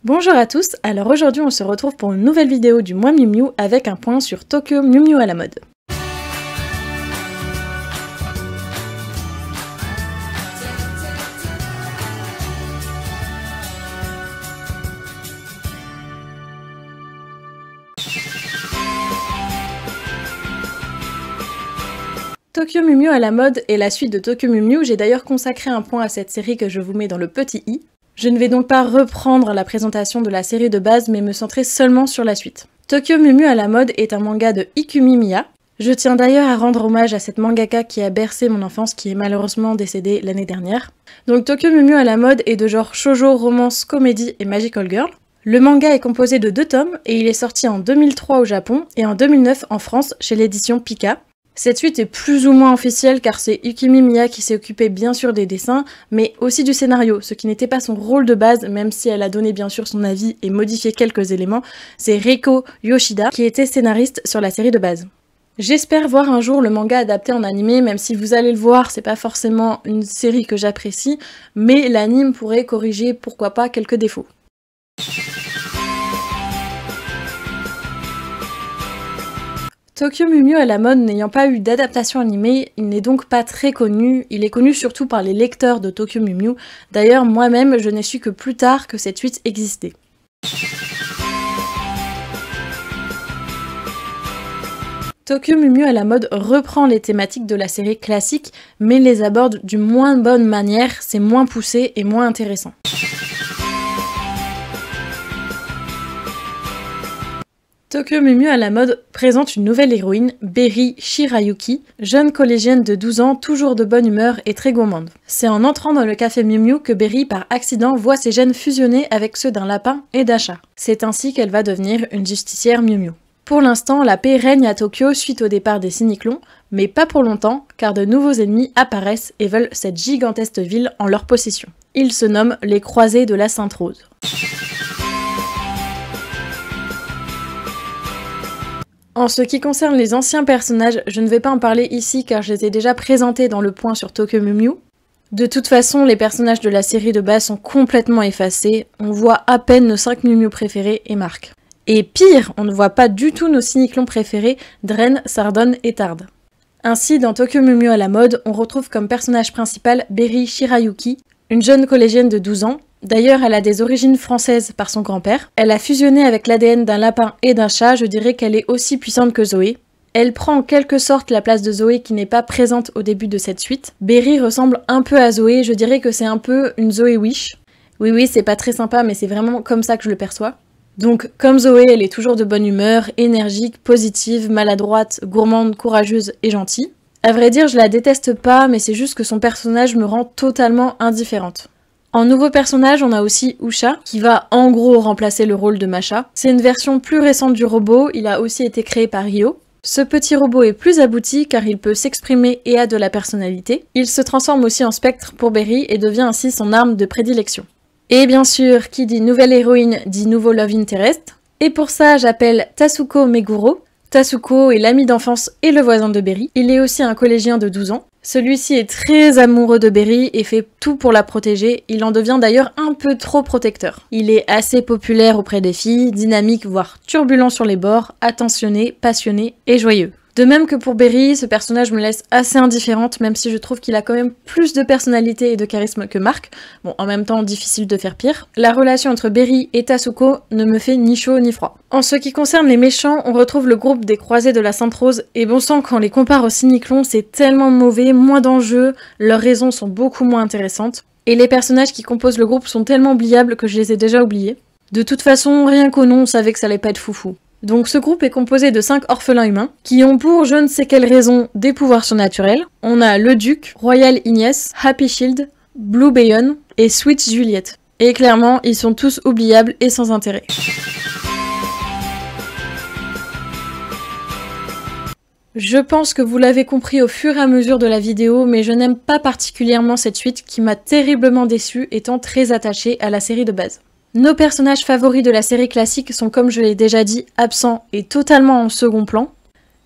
Bonjour à tous, alors aujourd'hui on se retrouve pour une nouvelle vidéo du mois Miu Miu avec un point sur Tokyo Miu Miu à la mode. Tokyo Miu Miu à la mode est la suite de Tokyo Miu Miu, j'ai d'ailleurs consacré un point à cette série que je vous mets dans le petit i. Je ne vais donc pas reprendre la présentation de la série de base, mais me centrer seulement sur la suite. Tokyo Miu Miu à la mode est un manga de Ikumi Miya. Je tiens d'ailleurs à rendre hommage à cette mangaka qui a bercé mon enfance, qui est malheureusement décédée l'année dernière. Donc Tokyo Miu Miu à la mode est de genre shoujo, romance, comédie et magical girl. Le manga est composé de 2 tomes et il est sorti en 2003 au Japon et en 2009 en France chez l'édition Pika. Cette suite est plus ou moins officielle car c'est Ikumi Miya qui s'est occupée bien sûr des dessins, mais aussi du scénario, ce qui n'était pas son rôle de base, même si elle a donné bien sûr son avis et modifié quelques éléments. C'est Reiko Yoshida qui était scénariste sur la série de base. J'espère voir un jour le manga adapté en animé, même si vous allez le voir, c'est pas forcément une série que j'apprécie, mais l'anime pourrait corriger pourquoi pas quelques défauts. Tokyo Miu Miu à la mode n'ayant pas eu d'adaptation animée, il n'est donc pas très connu, il est connu surtout par les lecteurs de Tokyo Miu Miu. D'ailleurs moi-même je n'ai su que plus tard que cette suite existait. Tokyo Miu Miu à la mode reprend les thématiques de la série classique, mais les aborde d'une moins bonne manière, c'est moins poussé et moins intéressant. Tokyo Miu Miu à la mode présente une nouvelle héroïne, Berry Shirayuki, jeune collégienne de 12 ans, toujours de bonne humeur et très gourmande. C'est en entrant dans le café Miu Miu que Berry, par accident, voit ses gènes fusionner avec ceux d'un lapin et d'un chat. C'est ainsi qu'elle va devenir une justicière Miu Miu. Pour l'instant, la paix règne à Tokyo suite au départ des Cyniclons, mais pas pour longtemps, car de nouveaux ennemis apparaissent et veulent cette gigantesque ville en leur possession. Ils se nomment les Croisés de la Sainte Rose. En ce qui concerne les anciens personnages, je ne vais pas en parler ici car je les ai déjà présentés dans le point sur Tokyo Miu Miu. De toute façon, les personnages de la série de base sont complètement effacés, on voit à peine nos 5 Miu Miu préférés et Marc. Et pire, on ne voit pas du tout nos Cyniclons préférés, Dren, Sardone et Tard. Ainsi, dans Tokyo Miu Miu à la mode, on retrouve comme personnage principal Berry Shirayuki, une jeune collégienne de 12 ans. D'ailleurs, elle a des origines françaises par son grand-père. Elle a fusionné avec l'ADN d'un lapin et d'un chat, je dirais qu'elle est aussi puissante que Zoé. Elle prend en quelque sorte la place de Zoé qui n'est pas présente au début de cette suite. Berry ressemble un peu à Zoé, je dirais que c'est un peu une Zoé Wish. Oui, c'est pas très sympa, mais c'est vraiment comme ça que je le perçois. Donc, comme Zoé, elle est toujours de bonne humeur, énergique, positive, maladroite, gourmande, courageuse et gentille. À vrai dire, je la déteste pas, mais c'est juste que son personnage me rend totalement indifférente. En nouveau personnage, on a aussi Usha, qui va en gros remplacer le rôle de Masha. C'est une version plus récente du robot, il a aussi été créé par Ryo. Ce petit robot est plus abouti car il peut s'exprimer et a de la personnalité. Il se transforme aussi en spectre pour Berry et devient ainsi son arme de prédilection. Et bien sûr, qui dit nouvelle héroïne dit nouveau love interest. Et pour ça, j'appelle Tasuko Meguro. Tasuko est l'ami d'enfance et le voisin de Berry. Il est aussi un collégien de 12 ans. Celui-ci est très amoureux de Berry et fait tout pour la protéger, il en devient d'ailleurs un peu trop protecteur. Il est assez populaire auprès des filles, dynamique voire turbulent sur les bords, attentionné, passionné et joyeux. De même que pour Berry, ce personnage me laisse assez indifférente, même si je trouve qu'il a quand même plus de personnalité et de charisme que Marc. Bon, en même temps, difficile de faire pire. La relation entre Berry et Tasuko ne me fait ni chaud ni froid. En ce qui concerne les méchants, on retrouve le groupe des Croisés de la Sainte Rose, et bon sang, quand on les compare aux Cyniclons, c'est tellement mauvais, moins d'enjeux, leurs raisons sont beaucoup moins intéressantes, et les personnages qui composent le groupe sont tellement oubliables que je les ai déjà oubliés. De toute façon, rien qu'au nom, on savait que ça allait pas être foufou. Donc ce groupe est composé de 5 orphelins humains, qui ont pour je ne sais quelle raison des pouvoirs surnaturels. On a le Duc, Royal Ignace, Happy Shield, Blue Bayon et Sweet Juliette. Et clairement, ils sont tous oubliables et sans intérêt. Je pense que vous l'avez compris au fur et à mesure de la vidéo, mais je n'aime pas particulièrement cette suite qui m'a terriblement déçue étant très attachée à la série de base. Nos personnages favoris de la série classique sont, comme je l'ai déjà dit, absents et totalement en second plan.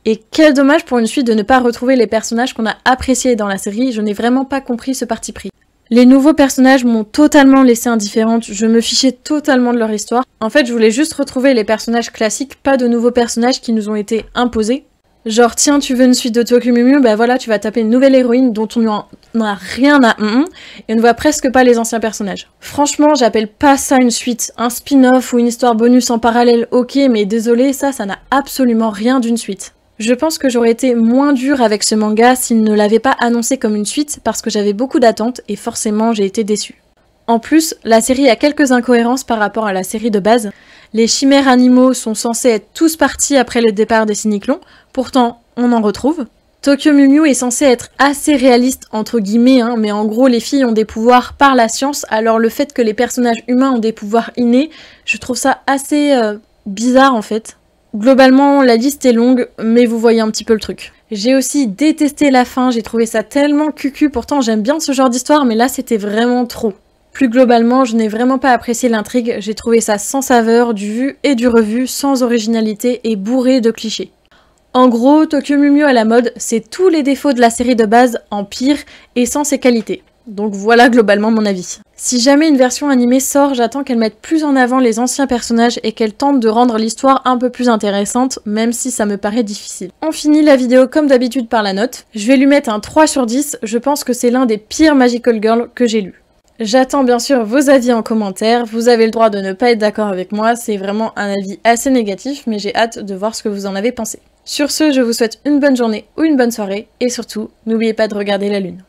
Et quel dommage pour une suite de ne pas retrouver les personnages qu'on a appréciés dans la série, je n'ai vraiment pas compris ce parti pris. Les nouveaux personnages m'ont totalement laissé indifférente, je me fichais totalement de leur histoire. En fait, je voulais juste retrouver les personnages classiques, pas de nouveaux personnages qui nous ont été imposés. Genre, tiens, tu veux une suite de Tokyo Mew Mew, bah voilà, tu vas taper une nouvelle héroïne dont on n'en a rien à et on ne voit presque pas les anciens personnages. Franchement, j'appelle pas ça une suite. Un spin-off ou une histoire bonus en parallèle, ok, mais désolé, ça n'a absolument rien d'une suite. Je pense que j'aurais été moins dure avec ce manga s'il ne l'avait pas annoncé comme une suite parce que j'avais beaucoup d'attentes et forcément j'ai été déçue. En plus, la série a quelques incohérences par rapport à la série de base. Les chimères animaux sont censés être tous partis après le départ des Cyniclons, pourtant on en retrouve. Tokyo Mew Mew est censé être assez réaliste entre guillemets, mais en gros les filles ont des pouvoirs par la science, alors le fait que les personnages humains ont des pouvoirs innés, je trouve ça assez bizarre en fait. Globalement, la liste est longue, mais vous voyez un petit peu le truc. J'ai aussi détesté la fin, j'ai trouvé ça tellement cucu, pourtant j'aime bien ce genre d'histoire, mais là c'était vraiment trop. Plus globalement, je n'ai vraiment pas apprécié l'intrigue, j'ai trouvé ça sans saveur, du vu et du revu, sans originalité et bourré de clichés. En gros, Tokyo Mew Mew à la mode, c'est tous les défauts de la série de base en pire et sans ses qualités. Donc voilà globalement mon avis. Si jamais une version animée sort, j'attends qu'elle mette plus en avant les anciens personnages et qu'elle tente de rendre l'histoire un peu plus intéressante, même si ça me paraît difficile. On finit la vidéo comme d'habitude par la note. Je vais lui mettre un 3 sur 10, je pense que c'est l'un des pires Magical Girl que j'ai lu. J'attends bien sûr vos avis en commentaire, vous avez le droit de ne pas être d'accord avec moi, c'est vraiment un avis assez négatif, mais j'ai hâte de voir ce que vous en avez pensé. Sur ce, je vous souhaite une bonne journée ou une bonne soirée, et surtout, n'oubliez pas de regarder la lune.